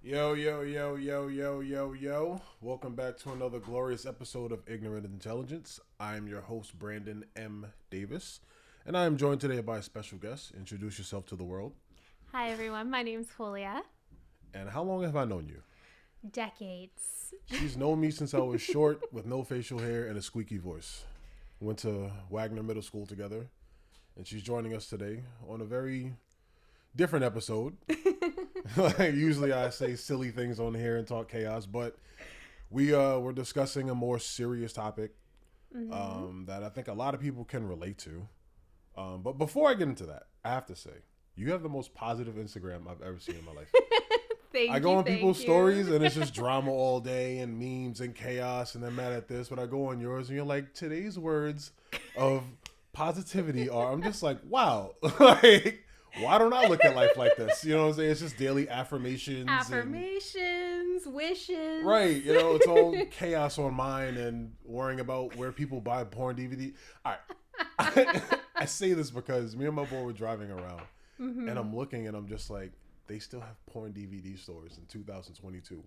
Yo, yo, yo, yo, yo, yo, yo. Welcome back to another glorious episode of Ignorant Intelligence. I am your host, Brandon M. Davis, and I am joined today by a special guest. Introduce yourself to the world. Hi, everyone. My name's Hoo-Lee-Yah. And how long have I known you? Decades. She's known me since I was short, with no facial hair and a squeaky voice. Went to Wagner Middle School together, and she's joining us today on a very different episode. Usually I say silly things on here and talk chaos, but we're discussing a more serious topic that I think a lot of people can relate to. But before I get into that, I have to say, you have the most positive Instagram I've ever seen in my life. I go on people's stories and it's just drama all day and memes and chaos and they're mad at this, but I go on yours and you're like, today's words of positivity are, I'm just like, wow. Like, why don't I look at life like this? You know what I'm saying? It's just daily affirmations. Wishes. Right. You know, it's all chaos on mine and worrying about where people buy porn DVD. All right. I say this because me and my boy were driving around and I'm looking and I'm just like, they still have porn DVD stores in 2022.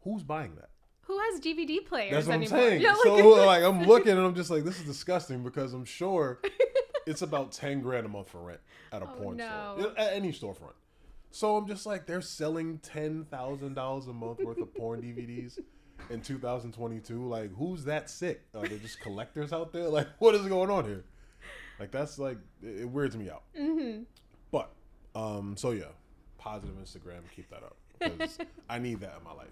Who's buying that? Who has DVD players That's what anymore? I'm saying. Yeah, so like I'm looking and I'm just like, this is disgusting because I'm sure it's about 10 grand a month for rent at a porn store, at any storefront. So I'm just like, they're selling $10,000 a month worth of porn DVDs in 2022. Like, who's that sick? Are they just collectors out there? Like, what is going on here? Like, that's like, it weirds me out. But, so yeah, positive Instagram, keep that up because I need that in my life.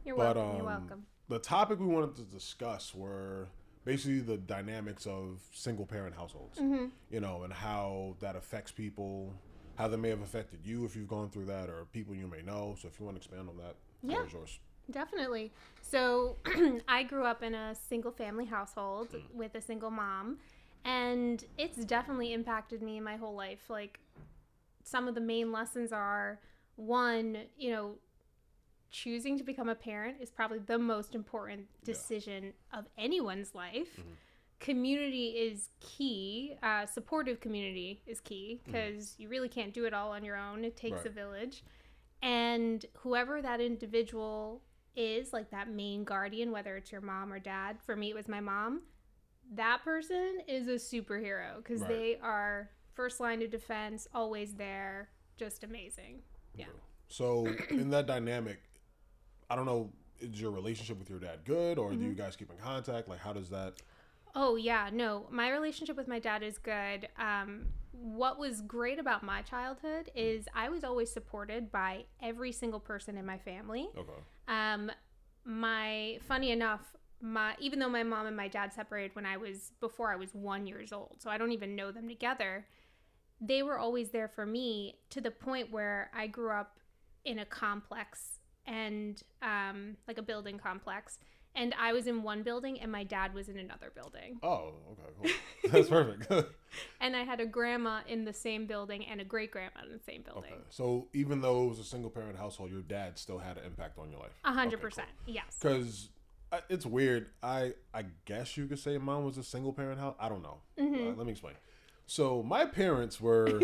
You're welcome. You're welcome. The topic we wanted to discuss were basically the dynamics of single parent households, you know, and how that affects people, how that may have affected you if you've gone through that, or people you may know. So if you want to expand on that, the floor is yours. Definitely. So I grew up in a single family household with a single mom, and it's definitely impacted me my whole life. Like, some of the main lessons are, one, you know, choosing to become a parent is probably the most important decision of anyone's life. Community is key. Supportive community is key because you really can't do it all on your own. It takes a village. And whoever that individual is, like that main guardian, whether it's your mom or dad, for me it was my mom, that person is a superhero because they are first line of defense, always there, just amazing. Yeah. So in that dynamic, I don't know, is your relationship with your dad good, or do you guys keep in contact? Like, how does that? Oh, yeah. No, my relationship with my dad is good. What was great about my childhood is I was always supported by every single person in my family. Okay. Funny enough, even though my mom and my dad separated before I was 1 year old, so I don't even know them together, they were always there for me to the point where I grew up in a complex and like a building complex, and I was in one building and my dad was in another building. Oh, okay, cool. That's perfect. And I had a grandma in the same building and a great grandma in the same building. Okay. So even though it was a single parent household, your dad still had an impact on your life. 100%. Yes. Because it's weird. I guess you could say mine was a single parent house. I don't know. Let me explain. So my parents were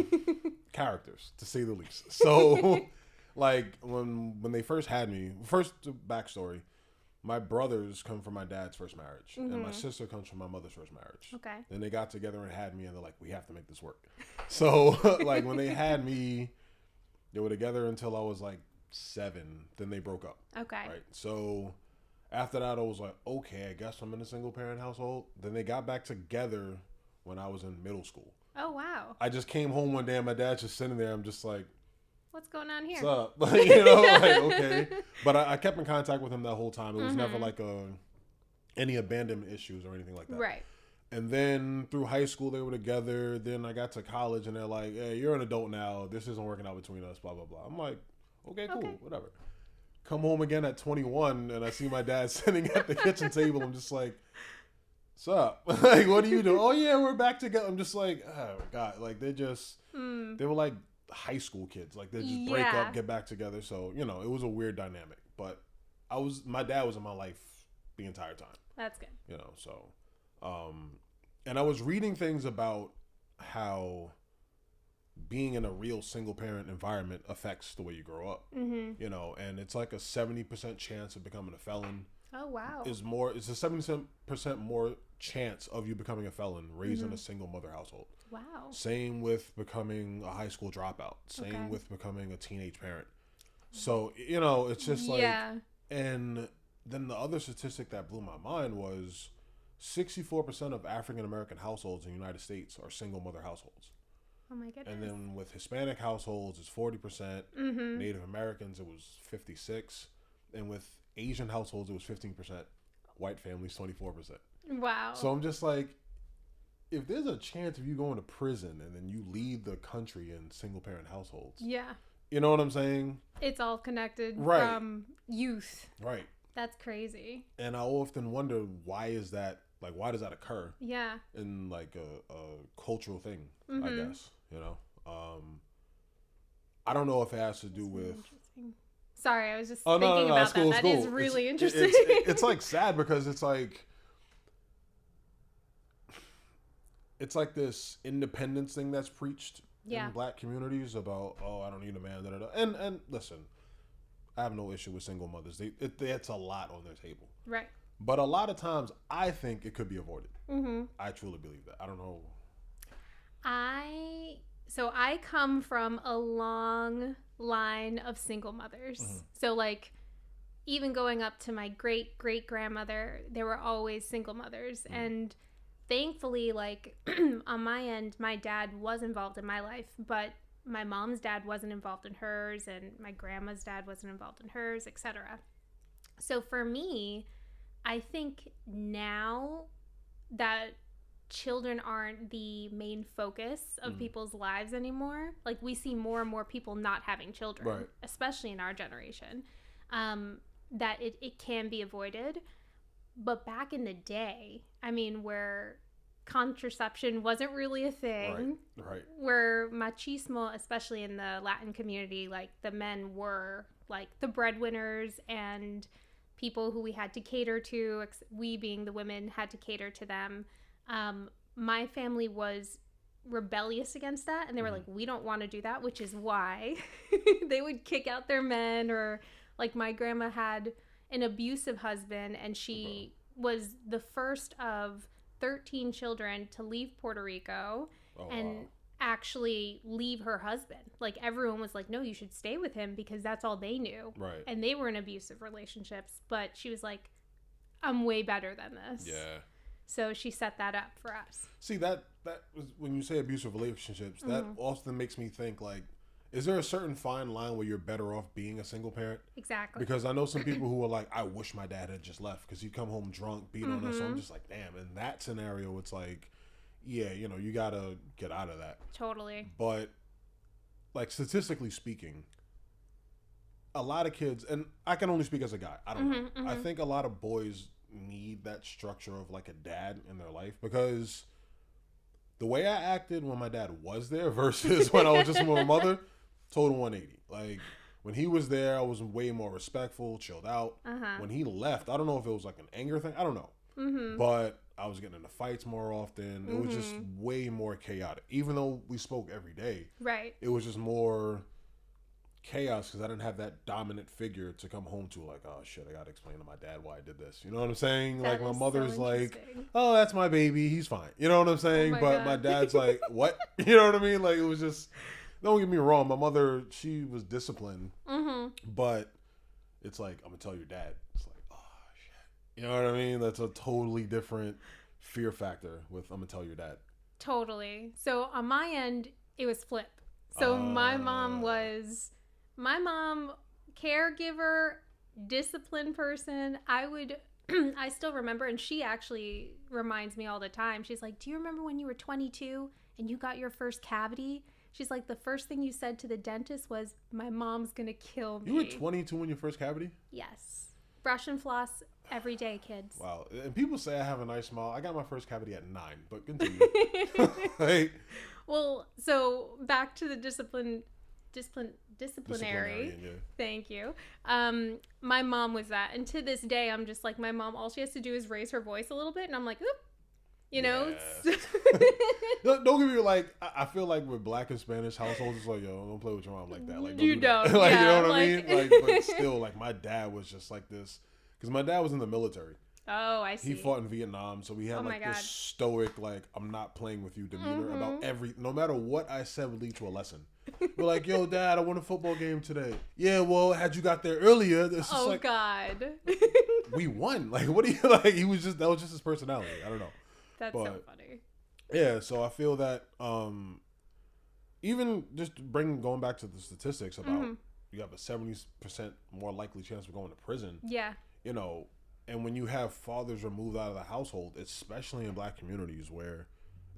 characters, to say the least. So like when they first had me, first backstory, my brothers come from my dad's first marriage, and my sister comes from my mother's first marriage. Okay. Then they got together and had me, and they're like, we have to make this work. So like when they had me, they were together until I was like 7. Then they broke up. Okay. Right. So after that, I was like, okay, I guess I'm in a single parent household. Then they got back together when I was in middle school. Oh, wow. I just came home one day and my dad's just sitting there. I'm just like, what's going on here? what's up? Like, you know, like, okay. But I kept in contact with him that whole time. It was never like any abandonment issues or anything like that. Right. And then through high school, they were together. Then I got to college and they're like, hey, you're an adult now. This isn't working out between us, blah, blah, blah. I'm like, okay, cool, whatever. Come home again at 21 and I see my dad sitting at the kitchen table. I'm just like, what's up? Like, what are you doing? Oh, yeah, we're back together. I'm just like, oh, God. Like, they were like high school kids. Like, they just break up, get back together. So, you know, it was a weird dynamic. But my dad was in my life the entire time. That's good. You know, so, and I was reading things about how being in a real single parent environment affects the way you grow up. Mm-hmm. You know, and it's like a 70% chance of becoming a felon. Oh, wow. It's a 70% more chance of you becoming a felon raised in a single mother household. Wow. Same with becoming a high school dropout. Same with becoming a teenage parent. So, you know, it's just like, and then the other statistic that blew my mind was 64% of African American households in the United States are single mother households. Oh my goodness. And then with Hispanic households, it's 40%. Native Americans, it was 56%. And with Asian households, it was 15%. White families, 24%. Wow. So I'm just like, if there's a chance of you going to prison and then you leave the country in single parent households. Yeah. You know what I'm saying? It's all connected from youth. Right. That's crazy. And I often wonder, why is that? Like, why does that occur? Yeah. In like a cultural thing, I guess. You know, I don't know if it has to do with. Sorry, I was just thinking about that. That is really interesting. It's like sad because it's like this independence thing that's preached in Black communities about, oh, I don't need a man. Da, da, da. And listen, I have no issue with single mothers. It's a lot on their table. Right. But a lot of times, I think it could be avoided. I truly believe that. I don't know. So I come from a long line of single mothers. So like, even going up to my great grandmother, there were always single mothers. And thankfully, like on my end, my dad was involved in my life, but my mom's dad wasn't involved in hers, and my grandma's dad wasn't involved in hers, etc. So for me, I think now that children aren't the main focus of people's lives anymore, like we see more and more people not having children, especially in our generation, that it can be avoided. But back in the day, I mean, where contraception wasn't really a thing, where machismo, especially in the Latin community, like the men were like the breadwinners and people who we had to cater to, we being the women had to cater to them. My family was rebellious against that, and they were like, we don't want to do that, which is why they would kick out their men. Or like my grandma had an abusive husband, and she was the first of 13 children to leave Puerto Rico actually leave her husband. Like everyone was like, no, you should stay with him, because that's all they knew. Right. And they were in abusive relationships, but she was like, I'm way better than this. Yeah. So she set that up for us. See, that was, when you say abusive relationships, that often makes me think, like, is there a certain fine line where you're better off being a single parent? Exactly. Because I know some people who are like, I wish my dad had just left, because he'd come home drunk, beat on us. So I'm just like, damn. In that scenario, it's like, yeah, you know, you got to get out of that. Totally. But, like, statistically speaking, a lot of kids, and I can only speak as a guy, I don't know. I think a lot of boys need that structure of, like, a dad in their life, because the way I acted when my dad was there versus when I was just with my mother, total 180. Like, when he was there, I was way more respectful, chilled out. When he left, I don't know if it was like an anger thing. I don't know. But I was getting into fights more often. It was just way more chaotic. Even though we spoke every day. Right. It was just more chaos because I didn't have that dominant figure to come home to, like, oh shit, I gotta explain to my dad why I did this. You know what I'm saying? That like my mother's so like, oh, that's my baby, he's fine. You know what I'm saying? But my dad's like, what? You know what I mean? Like, it was just, don't get me wrong, my mother, she was disciplined, but it's like, I'm gonna tell your dad. It's like, oh shit. You know what I mean? That's a totally different fear factor with I'm gonna tell your dad. Totally. So on my end, it was flip. So my mom, caregiver, disciplined person. I still remember, and she actually reminds me all the time. She's like, do you remember when you were 22 and you got your first cavity? She's like, the first thing you said to the dentist was, my mom's going to kill me. You were 22 when your first cavity? Yes. Brush and floss every day, kids. Wow. And people say I have a nice smile. I got my first cavity at 9, but continue. Hey. Well, so back to the disciplinary. Yeah. Thank you. My mom was that. And to this day, I'm just like, my mom, all she has to do is raise her voice a little bit. And I'm like, oop, You know? Yes. Don't get me like. I feel like with Black and Spanish households, it's like, yo, don't play with your mom like that. Like, don't you do that. don't. Like, Yeah, you know what I like... mean? Like, but still, like, my dad was just like this because my dad was in the military. Oh, I see. He fought in Vietnam, so we had like this stoic, like, I'm not playing with you demeanor about no matter what I said would lead to a lesson. We're like, yo, Dad, I won a football game today. Yeah, well, had you got there earlier, it's just like, God. We won. Like, what do you like? That was just his personality. I don't know. That's so funny. Yeah, so I feel that even just going back to the statistics about you have a 70% more likely chance of going to prison. Yeah. You know, and when you have fathers removed out of the household, especially in Black communities where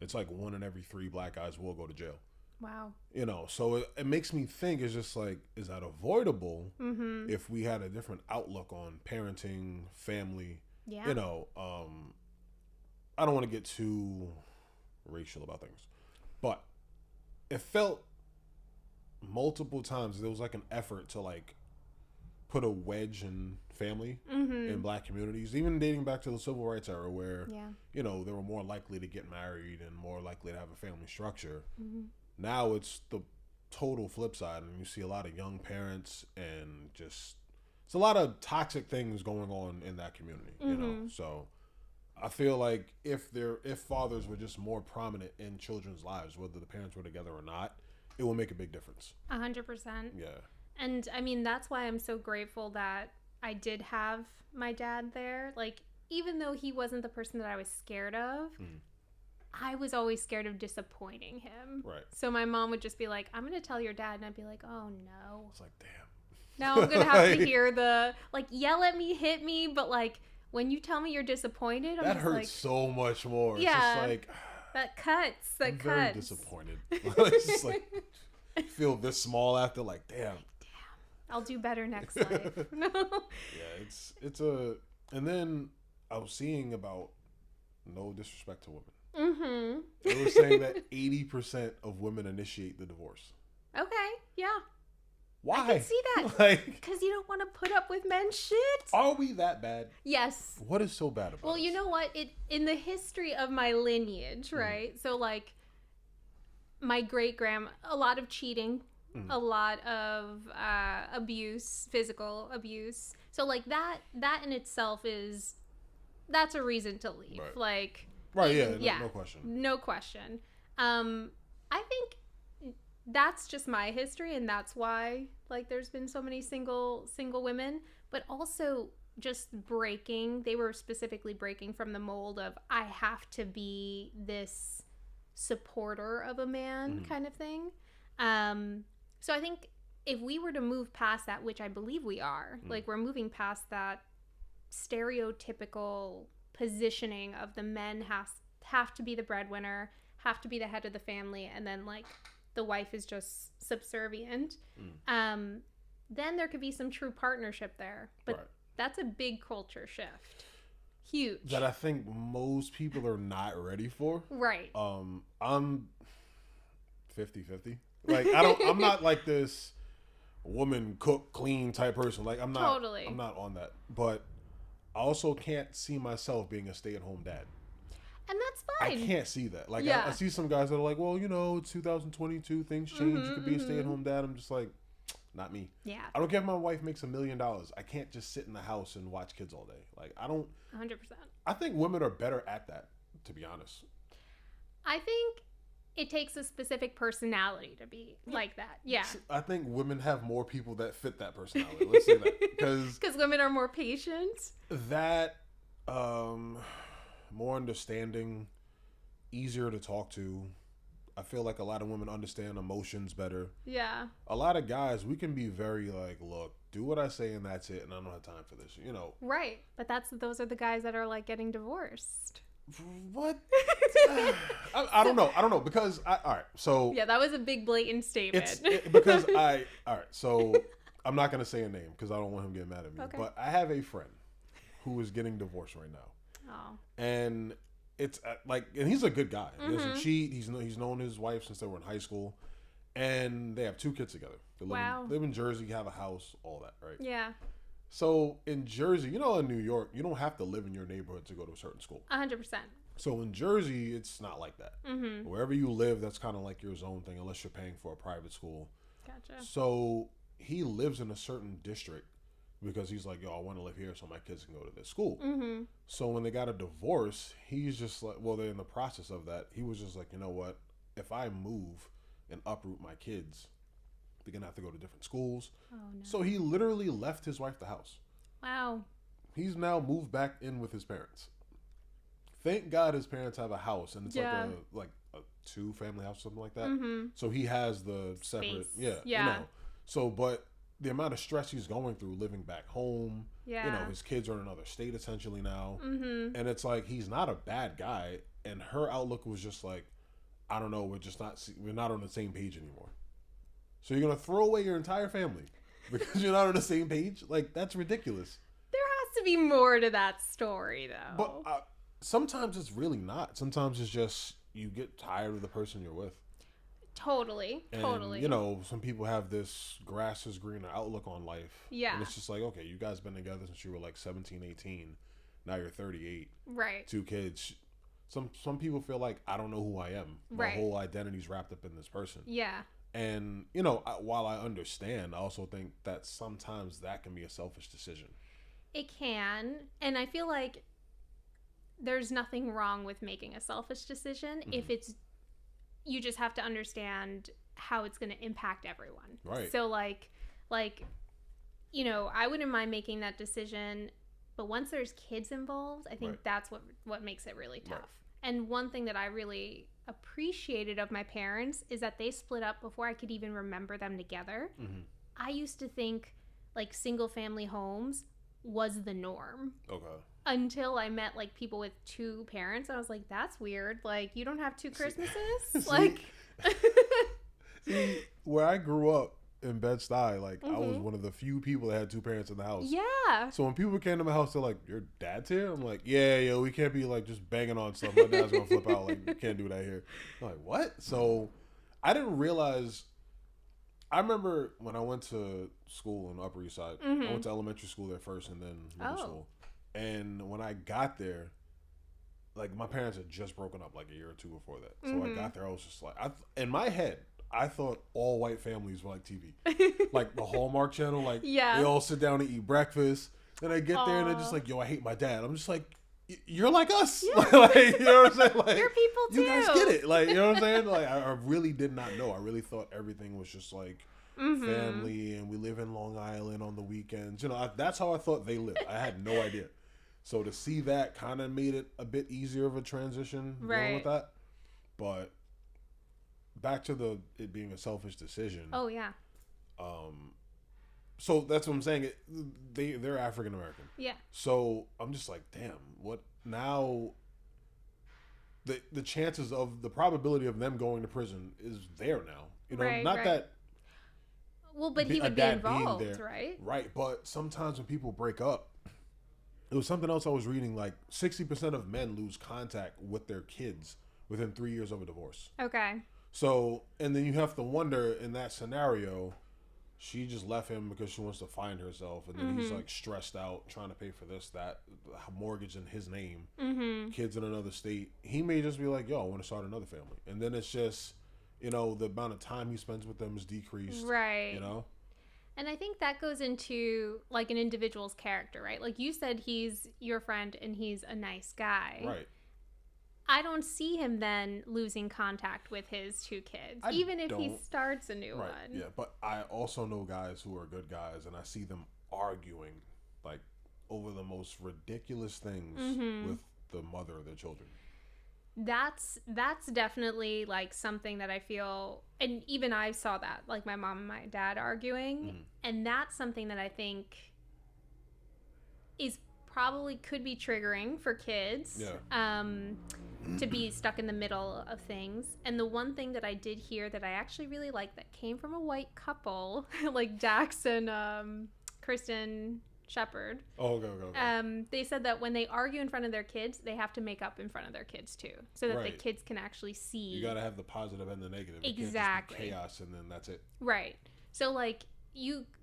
it's like 1 in every 3 Black guys will go to jail. Wow. You know, so it makes me think, it's just like, is that avoidable if we had a different outlook on parenting, family? Yeah. You know, I don't want to get too racial about things, but it felt multiple times there was like an effort to like put a wedge in family in Black communities, even dating back to the civil rights era where, you know, they were more likely to get married and more likely to have a family structure. Now it's the total flip side, and you see a lot of young parents and just it's a lot of toxic things going on in that community, you know. So I feel like if fathers were just more prominent in children's lives, whether the parents were together or not, it will make a big difference. 100%. Yeah. And I mean, that's why I'm so grateful that I did have my dad there. Like, even though he wasn't the person that I was scared of, I was always scared of disappointing him. Right. So my mom would just be like, I'm going to tell your dad. And I'd be like, oh, no. It's like, damn. Now I'm going to have to hear the, like, yell at me, hit me. But, like, when you tell me you're disappointed, I'm that just hurts like, so much more. Yeah. It's just like... That cuts. That I'm cuts. very disappointed. It's just like, feel this small after, like, damn. I'll do better next life. No. Yeah, it's a... And then I was seeing about no disrespect to women. They were saying that 80% of women initiate the divorce. Okay, yeah. Why? I can see that. Like, because you don't want to put up with men's shit. Are we that bad? Yes. What is so bad about Well, us? you know what? In the history of my lineage, right? So, like, my great-grandma, a lot of cheating, a lot of abuse, physical abuse. So, like, that in itself that's a reason to leave. Right. Like... Right, no question. No question. I think that's just my history, and that's why, like, there's been so many single women, but also just they were specifically breaking from the mold of, I have to be this supporter of a man kind of thing. So I think if we were to move past that, which I believe we are, like, we're moving past that stereotypical positioning of the men have to be the breadwinner, have to be the head of the family, and then, like, the wife is just subservient, then there could be some true partnership there. But that's a big culture shift. Huge. That I think most people are not ready for. Right. I'm 50-50. Like, I'm not like this woman cook clean type person. Like, I'm not on that. But I also can't see myself being a stay-at-home dad. And that's fine. I can't see that. Like, I see some guys that are like, well, you know, it's 2022, things change. You could be a stay-at-home dad. I'm just like, not me. Yeah. I don't care if my wife makes $1 million. I can't just sit in the house and watch kids all day. Like, I don't. 100%. I think women are better at that, to be honest. I think it takes a specific personality to be like that. Yeah. I think women have more people that fit that personality. Let's say that. Because women are more patient. That, more understanding, easier to talk to. I feel like a lot of women understand emotions better. Yeah. A lot of guys, we can be very like, look, do what I say and that's it, and I don't have time for this, you know. Right. But those are the guys that are, like, getting divorced. What? I don't know because all right, so yeah, that was a big blatant statement. Because all right, so I'm not gonna say a name because I don't want him getting mad at me. Okay. But I have a friend who is getting divorced right now. Oh. And it's like, and he's a good guy. He doesn't cheat. He's known his wife since they were in high school, and they have 2 kids together. They live in Jersey, have a house, all that, right? Yeah. So in Jersey, you know, in New York, you don't have to live in your neighborhood to go to a certain school. 100%. So in Jersey, it's not like that. Mm-hmm. Wherever you live, that's kind of like your own thing, unless you're paying for a private school. Gotcha. So he lives in a certain district because he's like, yo, I want to live here so my kids can go to this school. Mm-hmm. So when they got a divorce, he's just like, well, they're in the process of that. He was just like, you know what? If I move and uproot my kids, they're going to have to go to different schools. Oh, no. So he literally left his wife the house. Wow. He's now moved back in with his parents. Thank God his parents have a house, and it's like a 2-family house, something like that. Mm-hmm. So he has the separate, Yeah. you know. So, but the amount of stress he's going through living back home, Yeah. you know, his kids are in another state essentially now, Mm-hmm. and it's like he's not a bad guy, and her outlook was just like, I don't know, we're not on the same page anymore. So you're gonna throw away your entire family because you're not on the same page? Like, that's ridiculous. There has to be more to that story, though. But sometimes it's really not. Sometimes it's just you get tired of the person you're with. Totally. And, you know, some people have this grass is greener outlook on life. Yeah. And it's just like, okay, you guys been together since you were like 17, 18. Now you're 38. Right. 2 kids. Some people feel like, I don't know who I am. My whole identity's wrapped up in this person. Yeah. And, you know, while I understand, I also think that sometimes that can be a selfish decision. It can. And I feel like there's nothing wrong with making a selfish decision if it's, you just have to understand how it's going to impact everyone. Right. So like, you know, I wouldn't mind making that decision, but once there's kids involved, I think that's what makes it really tough. Right. And one thing that I really appreciated of my parents is that they split up before I could even remember them together. Mm-hmm. I used to think like single family homes was the norm. Okay. Until I met like people with 2 parents, I was like, that's weird. Like, you don't have 2 Christmases? Like, see, where I grew up in Bed-Stuy, like I was one of the few people that had 2 parents in the house. Yeah. So when people came to my house, they're like, your dad's here? I'm like, yeah, we can't be like just banging on stuff. My dad's gonna flip out. Like, you can't do that here. I'm like, what? So I didn't realize. I remember when I went to school on the Upper East Side. I went to elementary school there first and then middle school. And when I got there, like my parents had just broken up like a year or 2 before that. So I got there, I was just like, in my head, I thought all white families were like TV. Like the Hallmark Channel, like they all sit down and eat breakfast. Then I get there and they're just like, yo, I hate my dad. I'm just like, you're like us. Yeah. Like, you know what I'm saying? Like, you're people too. You guys get it. Like, you know what I'm saying? Like, I really did not know. I really thought everything was just like family and we live in Long Island on the weekends. You know, that's how I thought they lived. I had no idea. So to see that kind of made it a bit easier of a transition dealing with that. But back to it being a selfish decision. Oh, yeah. So that's what I'm saying. They're African American. Yeah. So I'm just like, damn, what now? The chances of the probability of them going to prison is there now. You know, not that. Well, but he would be involved, right? Right, but sometimes when people break up, it was something else I was reading. Like 60% of men lose contact with their kids within 3 years of a divorce. Okay. So, and then you have to wonder in that scenario. She just left him because she wants to find herself. And then he's like stressed out, trying to pay for this, that, mortgage in his name, kids in another state. He may just be like, yo, I want to start another family. And then it's just, you know, the amount of time he spends with them is decreased. Right. You know? And I think that goes into like an individual's character, right? Like you said, he's your friend and he's a nice guy. Right. I don't see him then losing contact with his 2 kids, even if he starts a new one. Yeah, but I also know guys who are good guys, and I see them arguing like over the most ridiculous things with the mother of their children. That's definitely like something that I feel, and even I saw that, like my mom and my dad arguing, and that's something that I think is probably could be triggering for kids. Yeah. To be stuck in the middle of things. And the one thing that I did hear that I actually really liked that came from a white couple, like Dax and Kristen Shepard. Oh, okay. They said that when they argue in front of their kids, they have to make up in front of their kids too, so that the kids can actually see. You got to have the positive and the negative. Exactly. It can't just be chaos and then that's it. Right. So like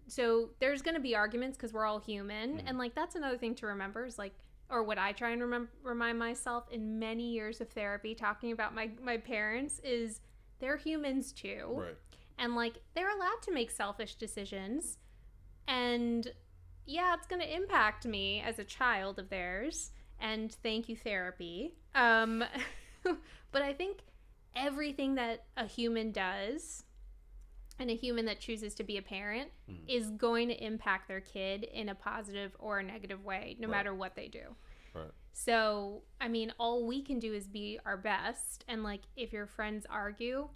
so there's going to be arguments because we're all human, and like that's another thing to remember is like or what I try and remind myself in many years of therapy talking about my parents, is they're humans too. Right. And like, they're allowed to make selfish decisions. And yeah, it's going to impact me as a child of theirs. And thank you, therapy. But I think everything that a human does, and a human that chooses to be a parent, is going to impact their kid in a positive or a negative way, no matter what they do. Right. So, I mean, all we can do is be our best. And like, if your friends argue,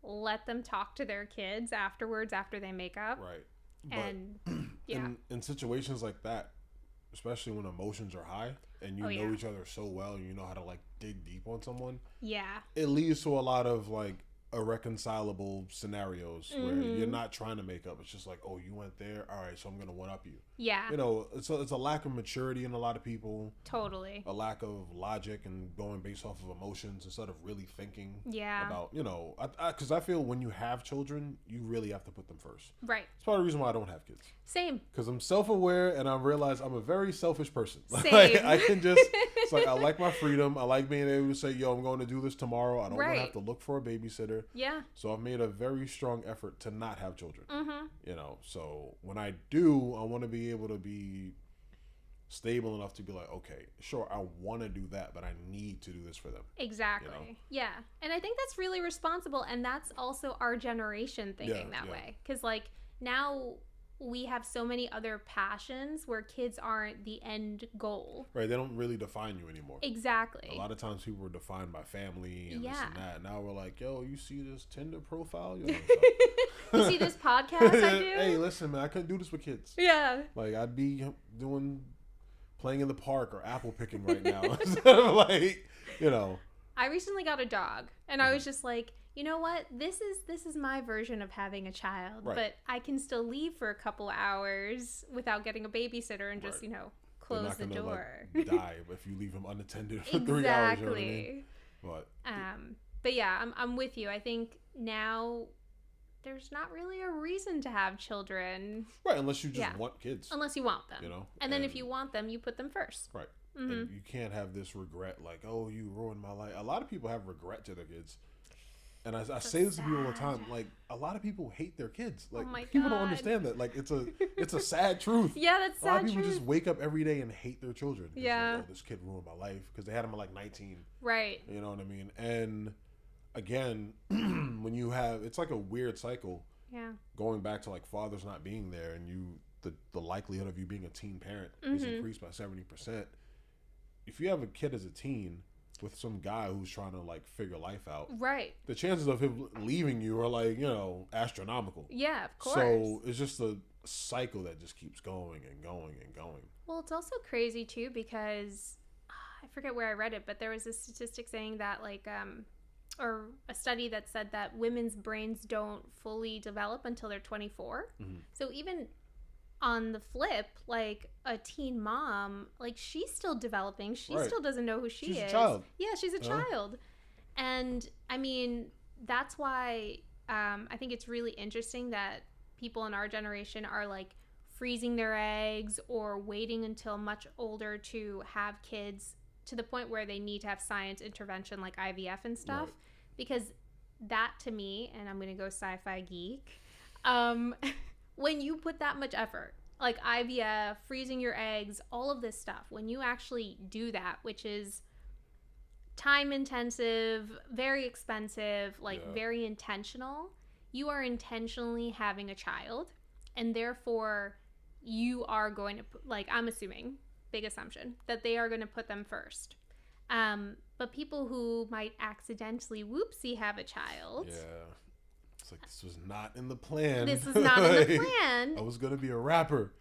let them talk to their kids afterwards, after they make up. Right. And yeah. In situations like that, especially when emotions are high and you know each other so well and you know how to like dig deep on someone, it leads to a lot of like irreconcilable scenarios where you're not trying to make up. It's just like, oh, you went there, all right, so I'm gonna one up you. Yeah. You know, it's a lack of maturity in a lot of people. Totally. A lack of logic and going based off of emotions instead of really thinking about, you know, because I feel when you have children, you really have to put them first. Right. It's part of the reason why I don't have kids. Same. Because I'm self-aware and I realize I'm a very selfish person. Same. Like, I can just, it's like, I like my freedom. I like being able to say, yo, I'm going to do this tomorrow. I don't want to have to look for a babysitter. Yeah. So I've made a very strong effort to not have children. You know, so when I do, I want to be able to be stable enough to be like, okay, sure, I want to do that, but I need to do this for them. Exactly. You know? Yeah. And I think that's really responsible. And that's also our generation thinking that way. Because like, now we have so many other passions where kids aren't the end goal. Right. They don't really define you anymore. Exactly. A lot of times people were defined by family and this and that. Now we're like, yo, you see this Tinder profile? Yo, you see this podcast I do? Hey, listen, man, I couldn't do this with kids. Yeah. Like, I'd be playing in the park or apple picking right now. Instead of like, you know. I recently got a dog and I was just like, you know what? This is my version of having a child, but I can still leave for a couple hours without getting a babysitter and just, you know, close the door. Like, die if you leave him unattended for 3 hours. You know what I mean? But yeah, I'm with you. I think now there's not really a reason to have children. Right, unless you just want kids. Unless you want them. You know? And then if you want them, you put them first. Right. And you can't have this regret like, oh, you ruined my life. A lot of people have regret to their kids. And I say this to people all the time. Like, a lot of people hate their kids. Like, people don't understand that. Like, it's a sad truth. Yeah, that's sad. A lot of people just wake up every day and hate their children. Yeah. Like, oh, this kid ruined my life because they had him at like 19. Right. You know what I mean? And again, when you have, it's like a weird cycle. Yeah. Going back to like fathers not being there, and the likelihood of you being a teen parent is increased by 70%. If you have a kid as a teen with some guy who's trying to like figure life out, right, the chances of him leaving you are like, you know, astronomical. Yeah, of course. So it's just a cycle that just keeps going and going and going. Well, it's also crazy too because I forget where I read it, but there was a statistic saying that like or a study that said that women's brains don't fully develop until they're 24. So even on the flip, like a teen mom, like she's still developing. She still doesn't know who she is. She's a child. Yeah, she's a child. And I mean, that's why I think it's really interesting that people in our generation are like freezing their eggs or waiting until much older to have kids to the point where they need to have science intervention like IVF and stuff. Because that to me, and I'm going to go sci-fi geek, when you put that much effort, like IVF, freezing your eggs, all of this stuff, when you actually do that, which is time intensive, very expensive, like very intentional, you are intentionally having a child, and therefore you are going to, like, I'm assuming, big assumption, that they are going to put them first. But people who might accidentally whoopsie have a child. Yeah. It's like, this was not in the plan. This was not in the plan. I was going to be a rapper.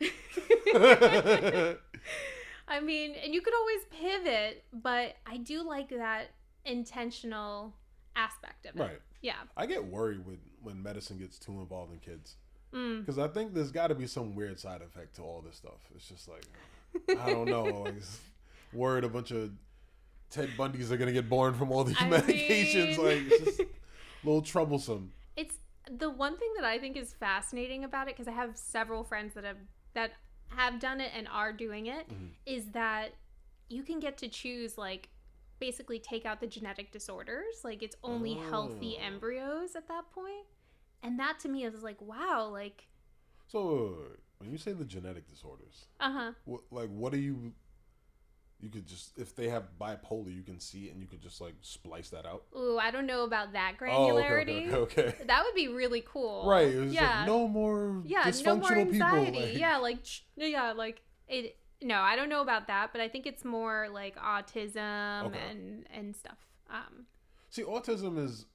I mean, and you could always pivot, but I do like that intentional aspect of it. Right. Yeah. I get worried when medicine gets too involved in kids. Because I think there's got to be some weird side effect to all this stuff. It's just like, I don't know. Like, worried a bunch of Ted Bundys are going to get born from all these medications. Like, it's just a little troublesome. It's the one thing that I think is fascinating about it, because I have several friends that have done it and are doing it, is that you can get to choose, like, basically take out the genetic disorders. Like, it's only healthy embryos at that point. And that to me is like, wow, like. So when you say the genetic disorders, what do you could just, if they have bipolar, you can see it and you could just like splice that out? Ooh, I don't know about that granularity. Oh, okay. That would be really cool. Right. It was like no more dysfunctional no more anxiety. People. Like it. No, I don't know about that, but I think it's more like autism and stuff. See, autism is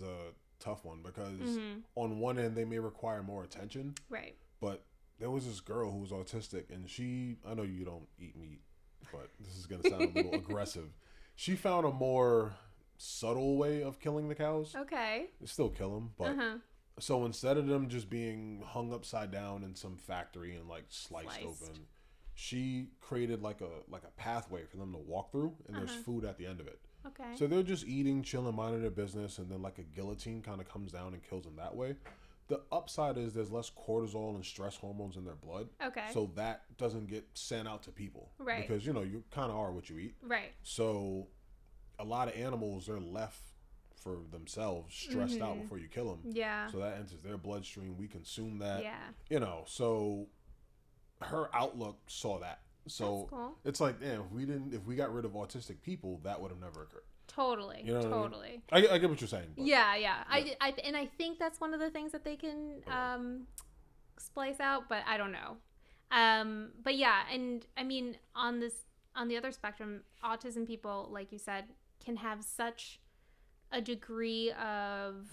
a tough one because on one end they may require more attention, right? But there was this girl who was autistic, and I know you don't eat meat, but this is gonna sound a little aggressive. She found a more subtle way of killing the cows. Okay. They still kill them, but so instead of them just being hung upside down in some factory and like sliced open, she created like a pathway for them to walk through, and there's food at the end of it. Okay. So they're just eating, chilling, minding their business, and then like a guillotine kind of comes down and kills them that way. The upside is there's less cortisol and stress hormones in their blood. Okay. So that doesn't get sent out to people. Right. Because, you kind of are what you eat. Right. So a lot of animals, they're left for themselves, stressed out before you kill them. Yeah. So that enters their bloodstream. We consume that. Yeah. So her outlook saw that. So cool. It's like, damn, if we got rid of autistic people, that would have never occurred. Totally. You know totally. I get what you're saying. But, yeah. I think that's one of the things that they can splice out, but I don't know. But yeah, and I mean, on the other spectrum, autism people, like you said, can have such a degree of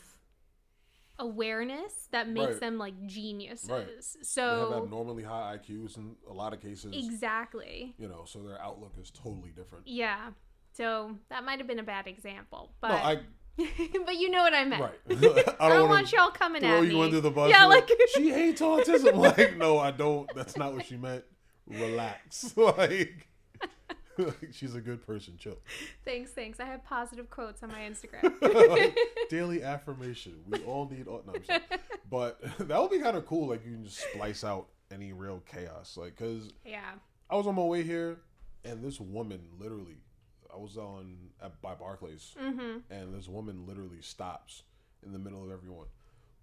awareness that makes them like geniuses. Right. So they have abnormally high IQs in a lot of cases. Exactly. So their outlook is totally different. Yeah. So that might have been a bad example, but no, but you know what I meant. Right. I don't want y'all coming at me. Throw you under the bus. Yeah, like she hates autism. Like, no, I don't. That's not what she meant. Relax. Like she's a good person. Chill. Thanks. I have positive quotes on my Instagram. Daily affirmation. We all need. No, I'm sorry. But that would be kind of cool. Like you can just splice out any real chaos. Like, cause I was on my way here, and this woman literally. I was by Barclays, and this woman literally stops in the middle of everyone,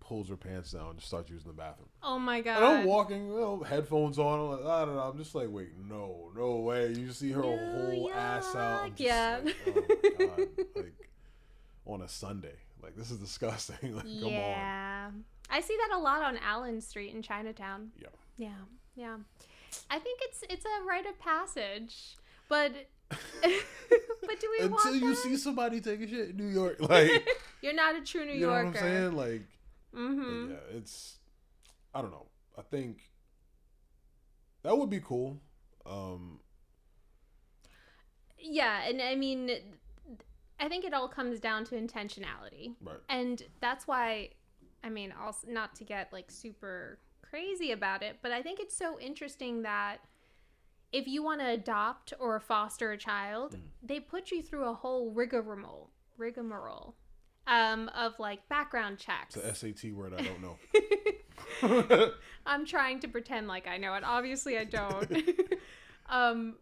pulls her pants down, and just starts using the bathroom. Oh my god! And I'm walking, headphones on. I'm like, I don't know. I'm just like, wait, no way. You just see her whole ass out. I'm just like, oh my god, like on a Sunday, like this is disgusting. Like, come on. I see that a lot on Allen Street in Chinatown. Yeah. I think it's a rite of passage, but. But do we want until you see somebody take a shit in New York, like you're not a true New Yorker. You know what I'm saying? Like, yeah, it's. I don't know. I think that would be cool. Yeah, and I mean, I think it all comes down to intentionality, right? And that's why, I mean, also not to get like super crazy about it, but I think it's so interesting that. If you want to adopt or foster a child, they put you through a whole rigmarole of like background checks. It's a SAT word I don't know. I'm trying to pretend like I know it. Obviously I don't.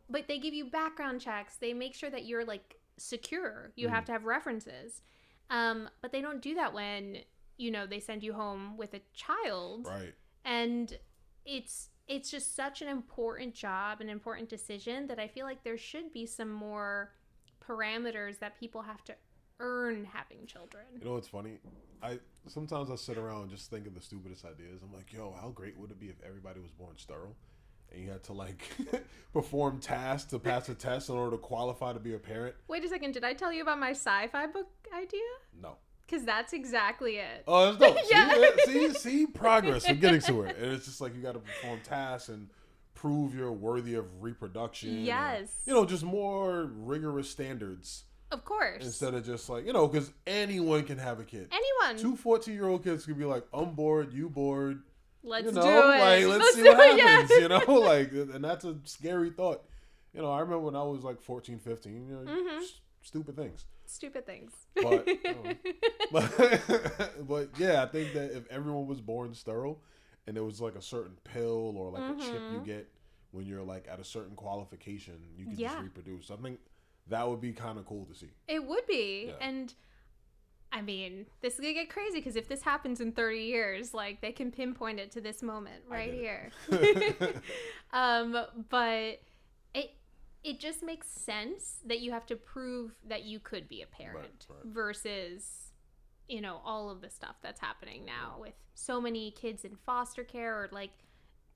But they give you background checks. They make sure that you're like secure. You have to have references. But they don't do that when, they send you home with a child. Right. And it's just such an important job, an important decision that I feel like there should be some more parameters that people have to earn having children. You know what's funny? Sometimes I sit around and just think of the stupidest ideas. I'm like, yo, how great would it be if everybody was born sterile and you had to like perform tasks to pass a test in order to qualify to be a parent? Wait a second, did I tell you about my sci-fi book idea? No. Because that's exactly it. Oh, that's dope. Yeah. See progress. We're getting to it. And it's just like you got to perform tasks and prove you're worthy of reproduction. Yes. And, just more rigorous standards. Of course. Instead of just like, because anyone can have a kid. Anyone. 2 14-year-old kids could be like, I'm bored, you bored. Let's do it. Like, let's see what happens, like, and that's a scary thought. I remember when I was like 14, 15, stupid things. But yeah, I think that if everyone was born sterile and there was like a certain pill or like a chip you get when you're like at a certain qualification, you can Yeah. just reproduce. I think that would be kind of cool to see. It would be. Yeah. And I mean, this is going to get crazy because if this happens in 30 years, like they can pinpoint it to this moment right here. But it just makes sense that you have to prove that you could be a parent Right. versus, you know, all of the stuff that's happening now with so many kids in foster care or like,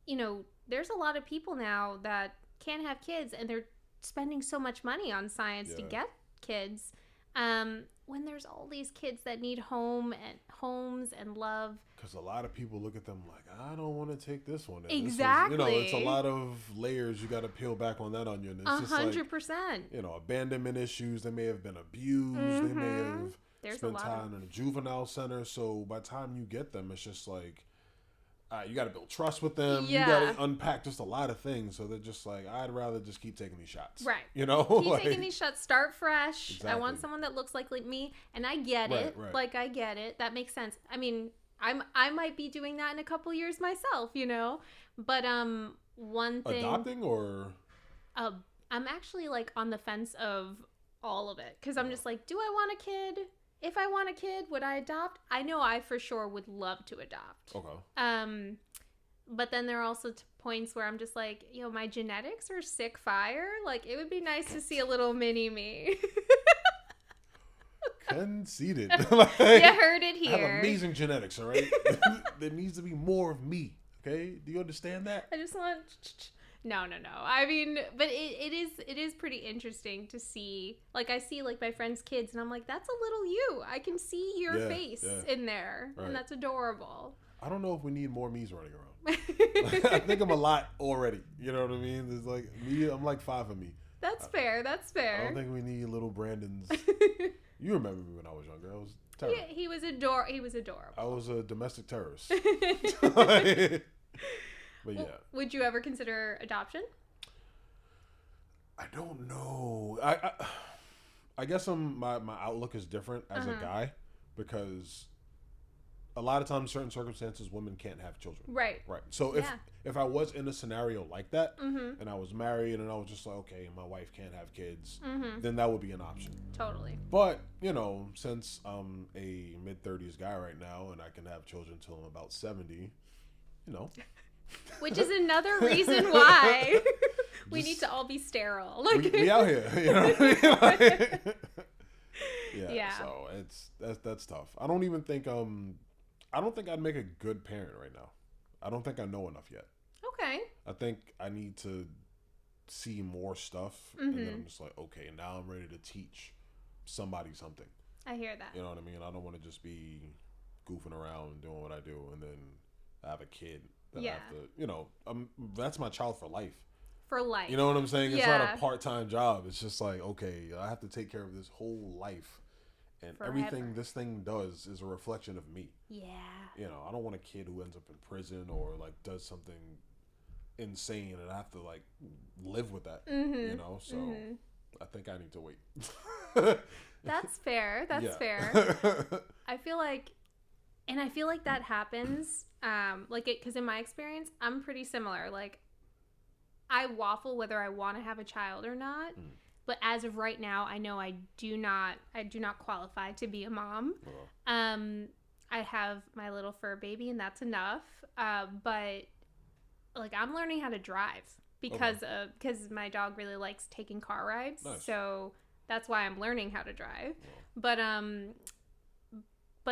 you know, there's a lot of people now that can't have kids and they're spending so much money on science to get kids. When there's all these kids that need homes and love. Because a lot of people look at them like, I don't want to take this one. Exactly. You know, it's a lot of layers you got to peel back on that onion. It's 100%. Like, you know, abandonment issues. They may have been abused. Mm-hmm. They may have There's spent time in a juvenile center. So by the time you get them, it's just like, you got to build trust with them. Yeah. You got to unpack just a lot of things. So they're just like, I'd rather just keep taking these shots. Right. You know? Keep like, taking these shots. Start fresh. Exactly. I want someone that looks like me. And I get it. Right. Like, I get it. That makes sense. I mean, I might be doing that in a couple years myself, you know? But one thing... Adopting or... I'm actually, like, on the fence of all of it. Because I'm just like, do I want a kid? If I want a kid, would I adopt? I know I for sure would love to adopt. Okay. But then there are also points where I'm just like, yo, my genetics are sick fire. Like, it would be nice to see a little mini me. Conceited. Like, you heard it here. I have amazing genetics, all right? There needs to be more of me, okay? Do you understand that? I just want... No. I mean, but it is pretty interesting to see. Like, I see, like, my friends' kids, and I'm like, that's a little you. I can see your face in there, right. And that's adorable. I don't know if we need more me's running around. I think I'm a lot already. You know what I mean? There's like me. I'm like 5 of me. That's fair. I don't think we need little Brandons. You remember me when I was younger. I was terrible. Yeah, he was adorable. I was a domestic terrorist. But well, would you ever consider adoption? I don't know. I guess my outlook is different as a guy because a lot of times, certain circumstances, women can't have children. Right. So if I was in a scenario like that, and I was married, and I was just like, okay, my wife can't have kids, then that would be an option. Totally. But you know, since I'm a mid-30s guy right now, and I can have children till I'm about 70, you know, which is another reason why we need to all be sterile. Like we out here, you know. What I mean? Yeah. So that's tough. I don't think I'd make a good parent right now. I don't think I know enough yet. Okay. I think I need to see more stuff, and then I'm just like, okay, now I'm ready to teach somebody something. I hear that. You know what I mean? I don't want to just be goofing around and doing what I do, and then I have a kid that I have to, you know, that's my child for life. For life. You know what I'm saying? It's not a part-time job. It's just like, okay, I have to take care of this whole life. And everything this thing does is a reflection of me. Yeah. You know, I don't want a kid who ends up in prison or like does something insane and I have to like live with that. You know, so I think I need to wait. That's fair. That's fair. I feel like that happens. Because in my experience, I'm pretty similar. Like, I waffle whether I want to have a child or not. But as of right now, I know I do not qualify to be a mom. I have my little fur baby, and that's enough. But like, I'm learning how to drive because my dog really likes taking car rides. Nice. So that's why I'm learning how to drive. But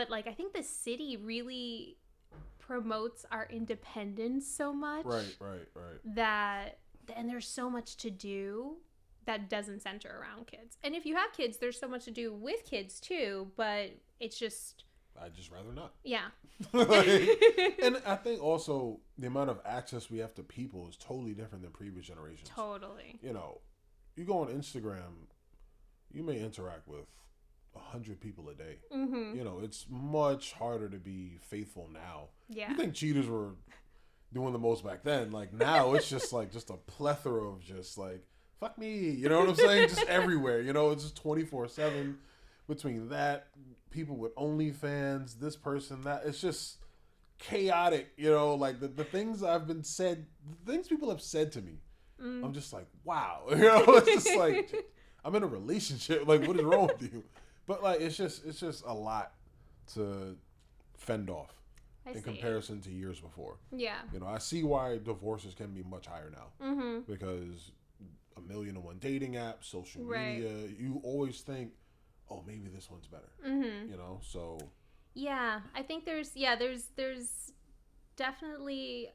like, I think the city really promotes our independence so much. Right. And there's so much to do that doesn't center around kids. And if you have kids, there's so much to do with kids too, but it's just... I'd just rather not. Yeah. And I think also the amount of access we have to people is totally different than previous generations. Totally. You know, you go on Instagram, you may interact with 100 people a day. You know, it's much harder to be faithful now. Yeah. You think cheaters were doing the most back then. Like, now it's just like just a plethora of just like, fuck me, you know what I'm saying? Just everywhere, you know, it's just 24/7 between that, people with OnlyFans, this person, that. It's just chaotic, you know, like the things the things people have said to me I'm just like, wow. You know, it's just like, I'm in a relationship. Like, what is wrong with you? But like, it's just a lot to fend off in comparison to years before. Yeah. You know, I see why divorces can be much higher now because 1,000,001 dating apps, social media. You always think, oh, maybe this one's better. You know, so. Yeah, I think there's definitely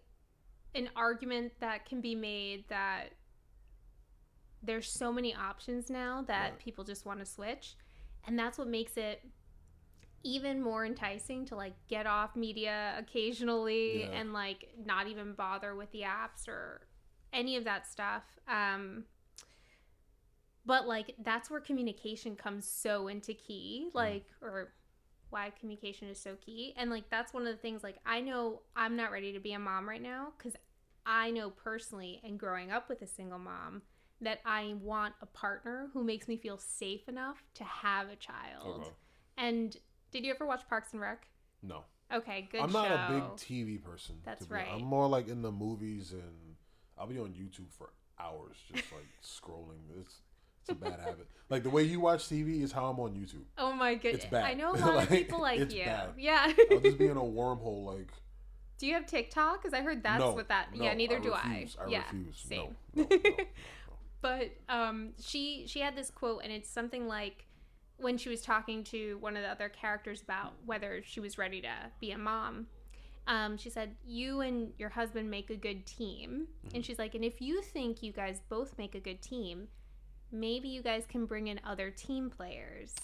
an argument that can be made that there's so many options now that people just want to switch, and that's what makes it even more enticing to like get off media occasionally and like not even bother with the apps or any of that stuff. But like that's where communication comes so into key, like or why communication is so key. And like that's one of the things, like I know I'm not ready to be a mom right now because I know personally, and growing up with a single mom, that I want a partner who makes me feel safe enough to have a child. And did you ever watch Parks and Rec? No. Okay, good show. I'm not a big TV person. That's right. I'm more like in the movies, and I'll be on YouTube for hours just like scrolling. It's a bad habit. Like the way you watch TV is how I'm on YouTube. Oh my goodness. It's bad. I know a lot of people like it's you. Bad. Yeah. I'll just be in a wormhole like. Do you have TikTok? Because I heard that's what that. No, yeah, neither do refuse. I. I refuse. Same. No. But she had this quote, and it's something like when she was talking to one of the other characters about whether she was ready to be a mom. She said, "You and your husband make a good team," and she's like, "And if you think you guys both make a good team, maybe you guys can bring in other team players."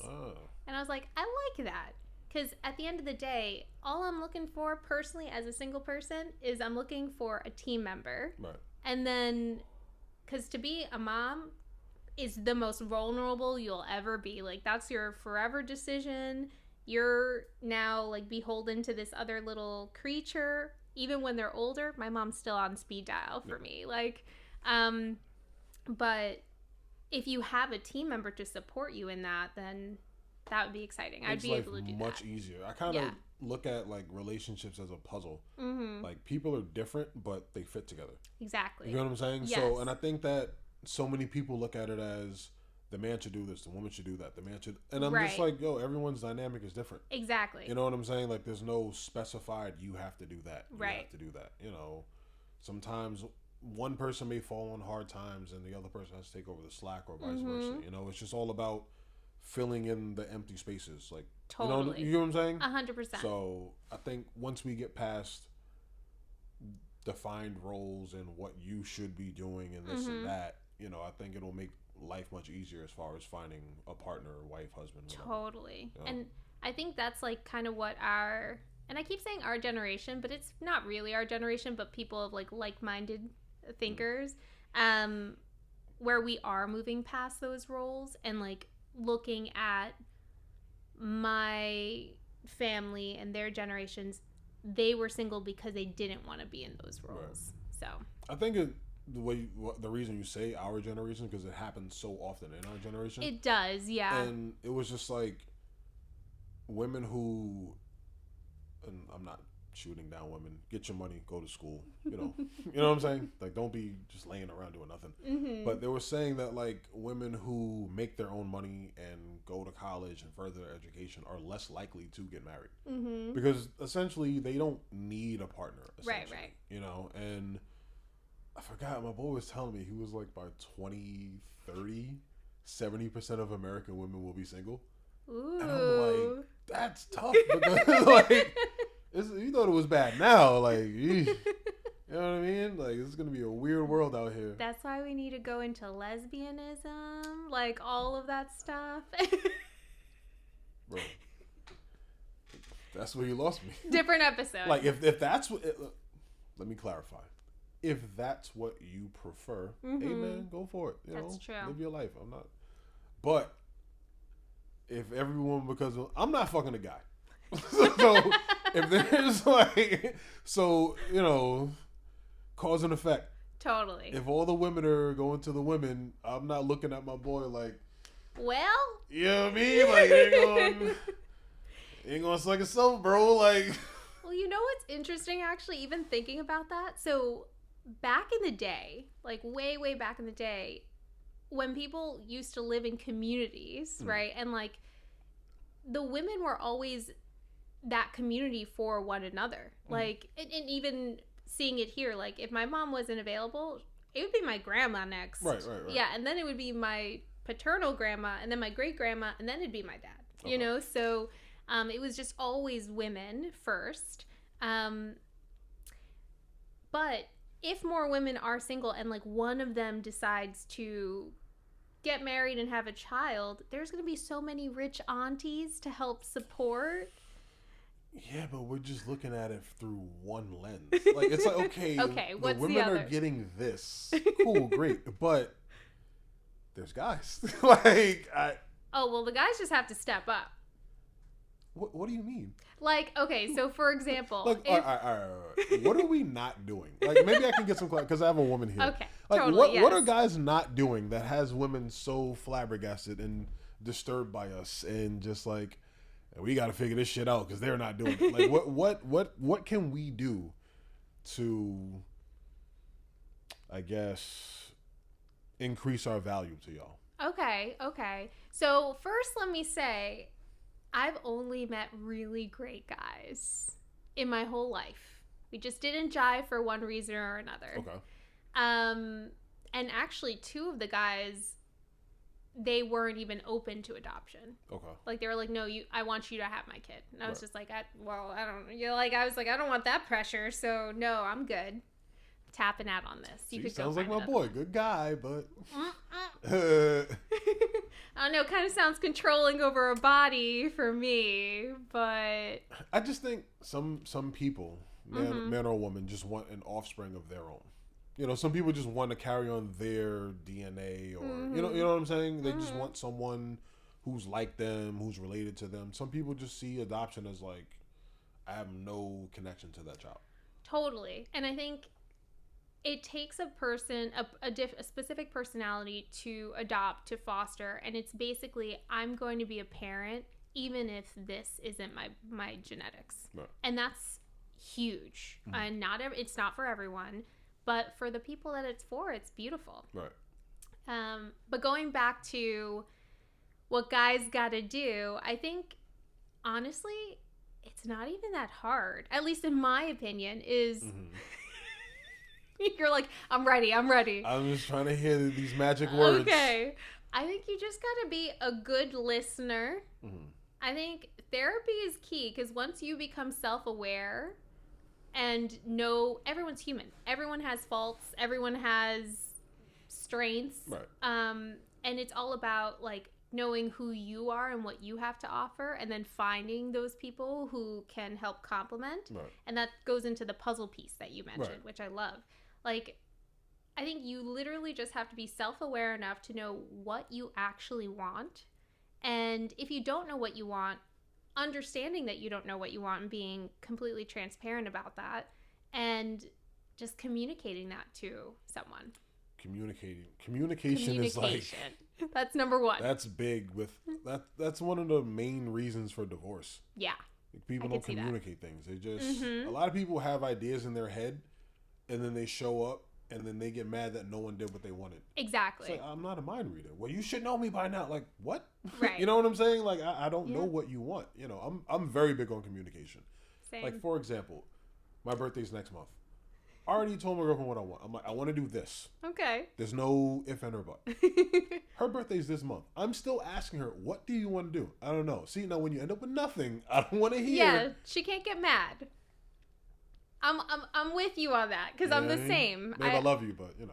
And I was like, I like that. Because at the end of the day, all I'm looking for personally as a single person is I'm looking for a team member. Right. And then, because to be a mom is the most vulnerable you'll ever be. Like, that's your forever decision. You're now, like, beholden to this other little creature. Even when they're older, my mom's still on speed dial for me. Like, but if you have a team member to support you in that, then that would be exciting. I'd be able to do that. Much easier. I kind of look at like relationships as a puzzle. Like people are different, but they fit together. Exactly. You know what I'm saying? Yes. So, and I think that so many people look at it as the man should do this, the woman should do that, the man should, and I'm just like, yo, everyone's dynamic is different. Exactly. You know what I'm saying? Like, there's no specified you have to do that. You right. have to do that. You know, sometimes one person may fall on hard times and the other person has to take over the slack, or vice versa. You know, it's just all about filling in the empty spaces. Like, totally. You know what I'm saying? 100%. So I think once we get past defined roles and what you should be doing and this and that, you know, I think it'll make life much easier as far as finding a partner, wife, husband, whatever. Totally. You know? And I think that's like kind of what and I keep saying our generation, but it's not really our generation, but people of like-minded thinkers, where we are moving past those roles and like looking at my family and their generations. They were single because they didn't want to be in those roles. Right. So I think the reason you say our generation, because it happens so often in our generation. It does, yeah. And it was just like women who, and I'm not shooting down women, get your money, go to school, you know. You know what I'm saying? Like, don't be just laying around doing nothing. But they were saying that like women who make their own money and go to college and further their education are less likely to get married, because essentially they don't need a partner, right, you know. And I forgot, my boy was telling me, he was like, by 2030 70% of American women will be single. Ooh. And I'm like, that's tough. But like, you thought it was bad now, like, you know what I mean? Like, it's gonna be a weird world out here. That's why we need to go into lesbianism, like all of that stuff. Bro, that's where you lost me. Different episode. Like, if that's what, let me clarify. If that's what you prefer, hey man, go for it. You that's know, true. Live your life. I'm not. But if everyone, because I'm not fucking a guy. So if there's like, so, you know, cause and effect. Totally. If all the women are going to the women, I'm not looking at my boy like, well, you know what I mean? Like, ain't gonna suck itself, bro. Like, well, you know what's interesting, actually, even thinking about that? So back in the day, like way, way back in the day, when people used to live in communities, right? And like the women were always that community for one another. Like, and even seeing it here, like if my mom wasn't available, it would be my grandma next. Right. Yeah, and then it would be my paternal grandma, and then my great grandma, and then it'd be my dad. You know, so it was just always women first. But if more women are single and like one of them decides to get married and have a child, there's going to be so many rich aunties to help support. Yeah, but we're just looking at it through one lens. Like, it's like, okay, what's the women the other? are getting this. Cool, great. But there's guys. Like, oh, well, the guys just have to step up. What do you mean? Like, okay, so for example, like, all right. What are we not doing? Like, maybe I can get some because I have a woman here. Okay, like, totally, what are guys not doing that has women so flabbergasted and disturbed by us and just like, we got to figure this shit out because they're not doing it. Like, what can we do to, I guess, increase our value to y'all? Okay. So first, let me say, I've only met really great guys in my whole life. We just didn't jive for one reason or another. Okay. And actually, two of the guys, they weren't even open to adoption. Okay. Like, they were like, no, I want you to have my kid. And I was just like, I don't want that pressure. So no, I'm good. Tapping out on this. You sounds like my boy. Good guy, but I don't know. It kind of sounds controlling over a body for me, but I just think some people, man or woman, just want an offspring of their own. You know, some people just want to carry on their DNA, or you know what I'm saying. They just want someone who's like them, who's related to them. Some people just see adoption as like, I have no connection to that child. Totally, and I think it takes a person, a specific personality to adopt, to foster, and it's basically, I'm going to be a parent even if this isn't my genetics. Right. And that's huge. And it's not for everyone, but for the people that it's for, it's beautiful. Right. But going back to what guys got to do, I think, honestly, it's not even that hard, at least in my opinion, is... You're like, I'm ready. I'm just trying to hear these magic words. Okay. I think you just got to be a good listener. I think therapy is key because once you become self-aware and know everyone's human. Everyone has faults. Everyone has strengths. Right. And it's all about like knowing who you are and what you have to offer and then finding those people who can help complement. Right. And that goes into the puzzle piece that you mentioned, right. which I love. Like, I think you literally just have to be self-aware enough to know what you actually want. And if you don't know what you want, understanding that you don't know what you want and being completely transparent about that and just communicating that to someone. Communication is like... That's number one. That's big with... That's one of the main reasons for divorce. Yeah. Like, people don't communicate things. They just... A lot of people have ideas in their head and then they show up and then they get mad that no one did what they wanted. Exactly. It's like, I'm not a mind reader. Well, you should know me by now. Like, what? Right. You know what I'm saying? Like, I don't know what you want. You know, I'm very big on communication. Same. Like, for example, my birthday's next month. I already told my girlfriend what I want. I'm like, I want to do this. Okay. There's no if and or but. Her birthday's this month. I'm still asking her, what do you want to do? I don't know. See, now when you end up with nothing, I don't want to hear. Yeah, she can't get mad. I'm with you on that because I'm the same. Babe, I love you, but you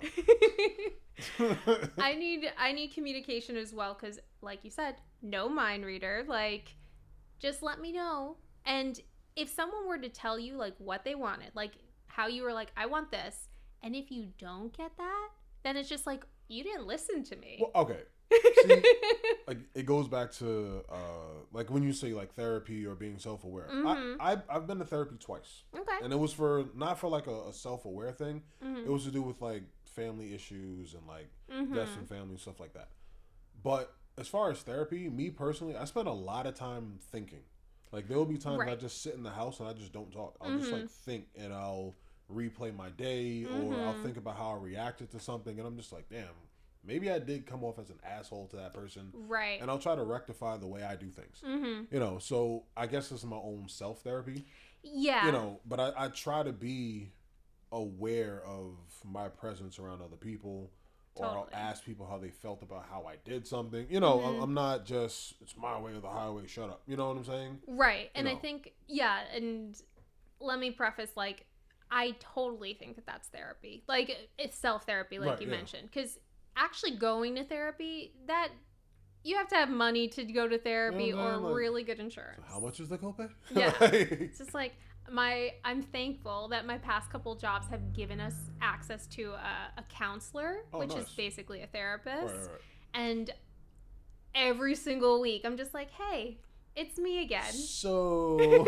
know. I need communication as well because, like you said, no mind reader. Like, just let me know. And if someone were to tell you like what they wanted, like how you were like, I want this, and if you don't get that, then it's just like you didn't listen to me. Well, okay. See, like it goes back to like when you say like therapy or being self-aware. I've been to therapy twice. Okay. And it was not for like a self-aware thing. It was to do with like family issues and like deaths in family and stuff like that. But as far as therapy, me personally, I spend a lot of time thinking. Like there will be times I just sit in the house and I just don't talk. I'll just like think and I'll replay my day, or I'll think about how I reacted to something, and I'm just like, damn, maybe I did come off as an asshole to that person. Right. And I'll try to rectify the way I do things. You know, so I guess this is my own self-therapy. Yeah. You know, but I try to be aware of my presence around other people, or I'll ask people how they felt about how I did something. You know, I'm not just, it's my way or the highway, shut up. You know what I'm saying? Right. And I think, yeah, and let me preface, like, I totally think that that's therapy. Like, it's self-therapy, like you mentioned. Because actually going to therapy, that you have to have money to go to therapy or like, really good insurance. So how much is the copay? Yeah. It's just like I'm thankful that my past couple jobs have given us access to a counselor, which is basically a therapist. Right. And every single week I'm just like, hey, it's me again. So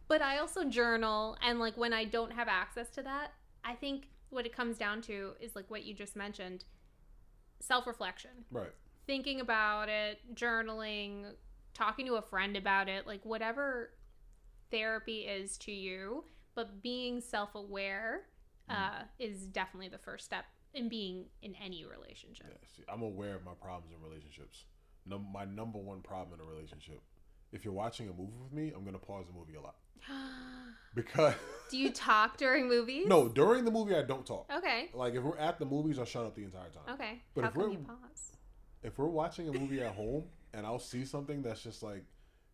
but I also journal, and like when I don't have access to that, I think what it comes down to is like what you just mentioned, self-reflection. Right. Thinking about it, journaling, talking to a friend about it, like whatever therapy is to you, but being self-aware is definitely the first step in being in any relationship. Yeah, see, I'm aware of my problems in relationships. My number one problem in a relationship. If you're watching a movie with me, I'm going to pause the movie a lot. Because do you talk during movies? No, during the movie I don't talk. Okay. Like if we're at the movies, I'll shut up the entire time. Okay. But how come you pause? If we're watching a movie at home and I'll see something that's just like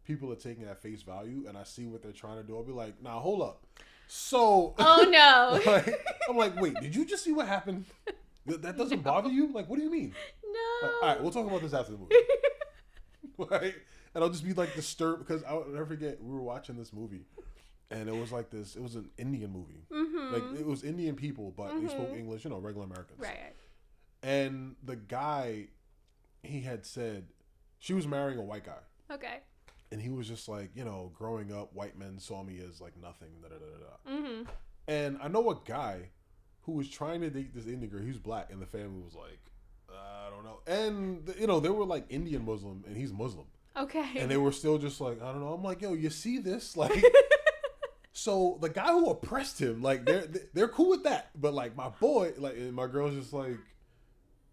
people are taking at face value, and I see what they're trying to do, I'll be like, nah, hold up. So oh no. Like, I'm like, wait, did you just see what happened? That doesn't bother you? Like, what do you mean? No. Like, all right, we'll talk about this after the movie. Right? And I'll just be like disturbed because I'll never forget, we were watching this movie and it was like this, it was an Indian movie. Like it was Indian people, but they spoke English, you know, regular Americans. Right. And the guy, he had said, she was marrying a white guy. Okay. And he was just like, you know, growing up, white men saw me as like nothing, And I know a guy who was trying to date this Indian girl. He was black, and the family was like, I don't know. And, you know, they were like Indian Muslim, and he's Muslim. Okay. And they were still just like, I don't know. I'm like, yo, you see this? Like, so the guy who oppressed him, like, they're cool with that. But, like, my boy, like, and my girl's just like,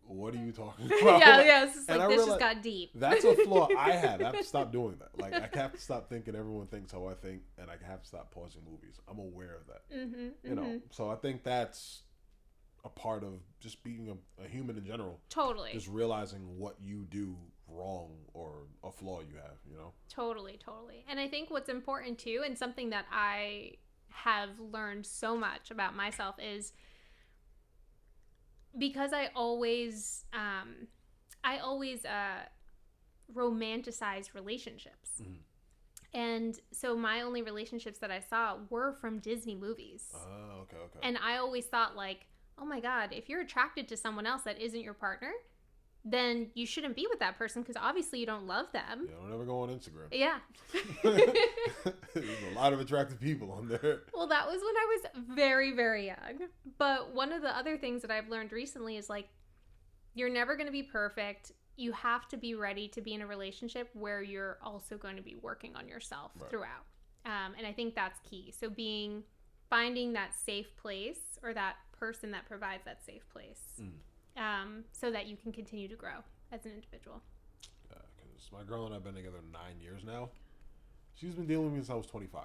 what are you talking about? Yeah, it's just like, this just got deep. That's a flaw I have. I have to stop doing that. Like, I have to stop thinking everyone thinks how I think, and I have to stop pausing movies. I'm aware of that. You know, so I think that's a part of just being a human in general. Totally. Just realizing what you do wrong or a flaw you have, you know? Totally. And I think what's important too, and something that I have learned so much about myself, is because I always romanticize relationships. And so my only relationships that I saw were from Disney movies. Oh, okay. And I always thought, like, oh my God, if you're attracted to someone else that isn't your partner, then you shouldn't be with that person because obviously you don't love them. Yeah, don't ever go on Instagram. Yeah. There's a lot of attractive people on there. Well, that was when I was very, very young. But one of the other things that I've learned recently is, like, you're never going to be perfect. You have to be ready to be in a relationship where you're also going to be working on yourself throughout. And I think that's key. So finding that safe place, or that person that provides that safe place, so that you can continue to grow as an individual. Yeah, because my girl and I've been together 9 years now. She's been dealing with me since I was 25.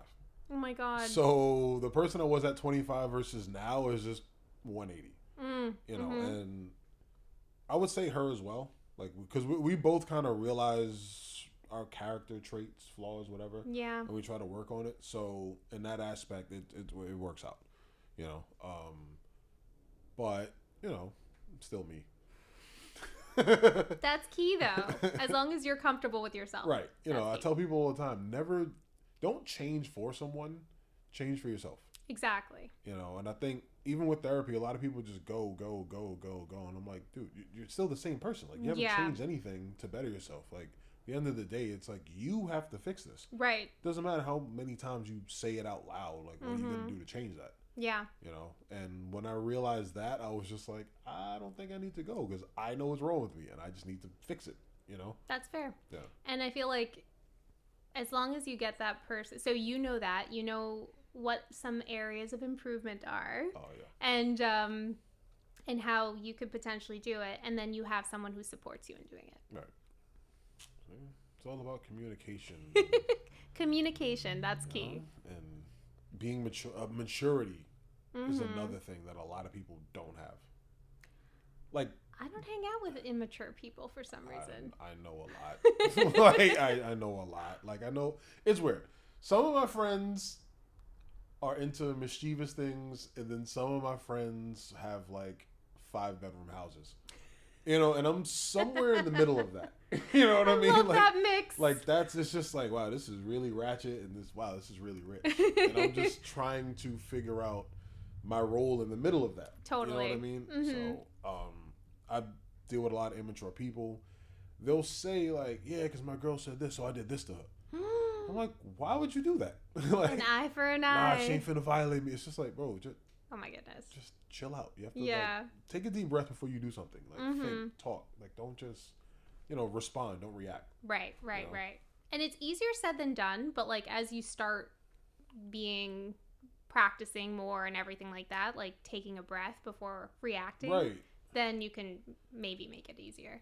Oh my God. So the person I was at 25 versus now is just 180. You know, and I would say her as well. Like, because we both kind of realize our character traits, flaws, whatever. Yeah. And we try to work on it. So in that aspect, it works out, you know. But, you know, still me. That's key, though. As long as you're comfortable with yourself. Right. You know, I tell people all the time, don't change for someone, change for yourself. Exactly. You know, and I think even with therapy, a lot of people just go. And I'm like, dude, you're still the same person. Like, you haven't changed anything to better yourself. Like, at the end of the day, it's like, you have to fix this. Right. Doesn't matter how many times you say it out loud. Like, what are you going to do to change that? Yeah. You know, and when I realized that, I was just like, I don't think I need to go because I know what's wrong with me and I just need to fix it, you know? That's fair. Yeah. And I feel like as long as you get that person, so you know that, you know what some areas of improvement are. Oh yeah. And how you could potentially do it, and then you have someone who supports you in doing it. Right. See? It's all about communication. Communication, that's key. And being maturity is another thing that a lot of people don't have. Like, I don't hang out with immature people for some reason. I know a lot. Like, I know a lot. Like, I know it's weird. Some of my friends are into mischievous things, and then some of my friends have like 5-bedroom houses. You know, and I'm somewhere in the middle of that. You know what I mean? Love like that mix. Like it's just like, wow, this is really ratchet, and this is really rich. And I'm just trying to figure out my role in the middle of that. Totally. You know what I mean? So I deal with a lot of immature people. They'll say like, yeah, because my girl said this, so I did this to her. I'm like, why would you do that? Like, an eye for an eye. Nah, she ain't finna violate me. It's just like, bro, oh my goodness. just chill out. You have to like, take a deep breath before you do something. Like think, talk. Like don't just, respond. Don't react. Right. And it's easier said than done, but like as you start practicing more and everything like that, like taking a breath before reacting, right? Then you can maybe make it easier.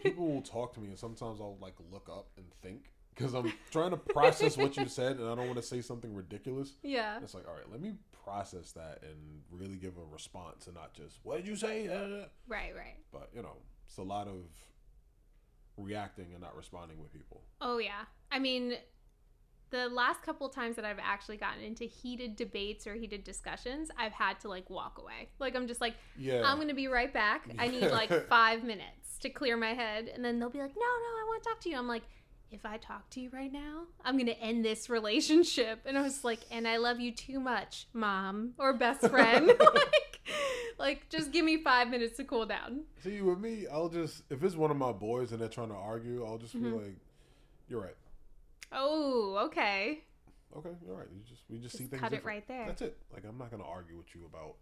People will talk to me, and sometimes I'll like look up and think. Because I'm trying to process what you said, and I don't want to say something ridiculous. Yeah. It's like, all right, let me process that and really give a response and not just, what did you say? Right. But, it's a lot of reacting and not responding with people. Oh, yeah. I mean, the last couple of times that I've actually gotten into heated debates or heated discussions, I've had to, like, walk away. Like, I'm just like, I'm going to be right back. I need, like, 5 minutes to clear my head. And then they'll be like, no, I want to talk to you. I'm like, if I talk to you right now, I'm going to end this relationship. And I was like, and I love you too much, mom or best friend. like, just give me 5 minutes to cool down. See, with me, I'll just, if it's one of my boys and they're trying to argue, I'll just be like, you're right. Oh, okay. Okay, you're right. We just see things cut different. it right there. That's it. Like, I'm not going to argue with you about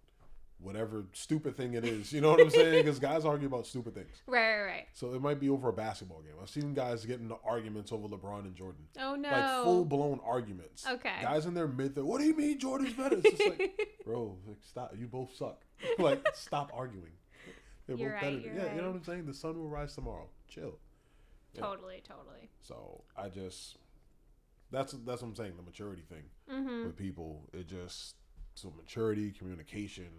whatever stupid thing it is. You know what I'm saying? Because guys argue about stupid things. Right. So it might be over a basketball game. I've seen guys get into arguments over LeBron and Jordan. Oh, no. Like full-blown arguments. Okay. Guys in their what do you mean Jordan's better? It's just like, bro, like, stop. You both suck. Like, stop arguing. They're You're both right, better. you're right. You know what I'm saying? The sun will rise tomorrow. Chill. Yeah. Totally. So I just, that's what I'm saying, the maturity thing with people. So maturity, communication.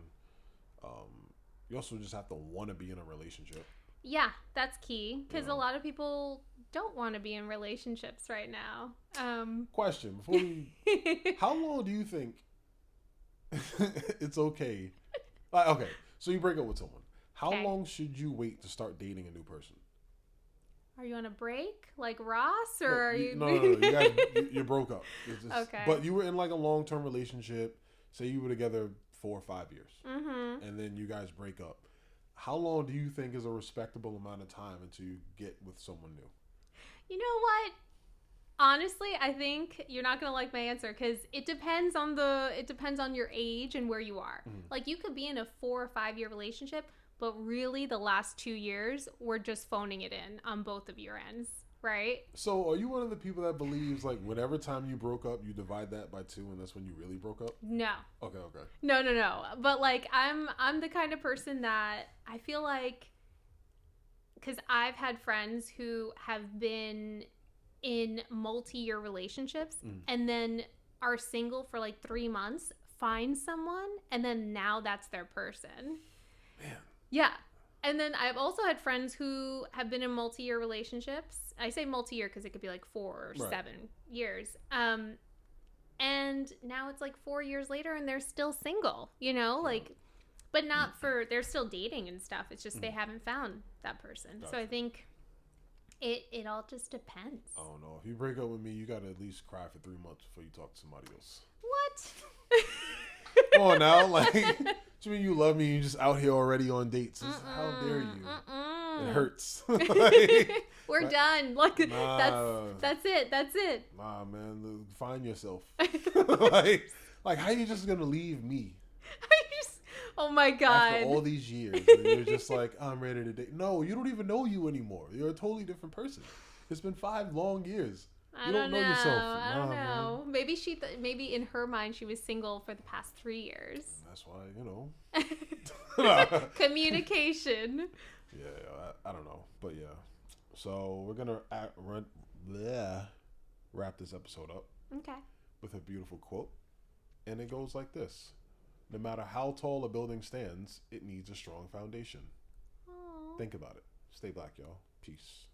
You also just have to want to be in a relationship. Yeah, that's key because a lot of people don't want to be in relationships right now. Question before we, how long do you think it's okay? Okay, so you break up with someone. How long should you wait to start dating a new person? Are you on a break like Ross, or are you? No. You guys, you broke up. Okay. But you were in like a long-term relationship. Say you were together 4 or 5 years, and then you guys break up. How long do you think is a respectable amount of time until you get with someone new? You know what? Honestly, I think you're not gonna like my answer because it depends on your age and where you are. Like you could be in a 4 or 5 year relationship, but really the last 2 years we're just phoning it in on both of your ends. Right. So are you one of the people that believes like whenever time you broke up, you divide that by 2 and that's when you really broke up? No. Okay. No. But like I'm the kind of person that I feel like, because I've had friends who have been in multi-year relationships and then are single for like 3 months, find someone, and then now that's their person. Man. Yeah. And then I've also had friends who have been in multi-year relationships. I say multi-year because it could be like 4 or 7 years. And now it's like 4 years later and they're still single, like, but not for, they're still dating and stuff. It's just they haven't found that person. Gotcha. So I think it all just depends. I don't know. If you break up with me, you got to at least cry for 3 months before you talk to somebody else. What? Come on now, like, what you mean you love me? You just out here already on dates? How dare you? It hurts. We're done. Like that's it. Nah, man, find yourself. like how you just gonna leave me? Oh my god! After all these years, and you're just like, I'm ready to date. No, you don't even know you anymore. You're a totally different person. It's been 5 long years. I You don't know. yourself. I don't Nah, know. Maybe maybe in her mind she was single for the past 3 years. That's why, Yeah, Communication. I don't know. But yeah. So we're going to wrap this episode up Okay. with a beautiful quote. And it goes like this. No matter how tall a building stands, it needs a strong foundation. Aww. Think about it. Stay black, y'all. Peace.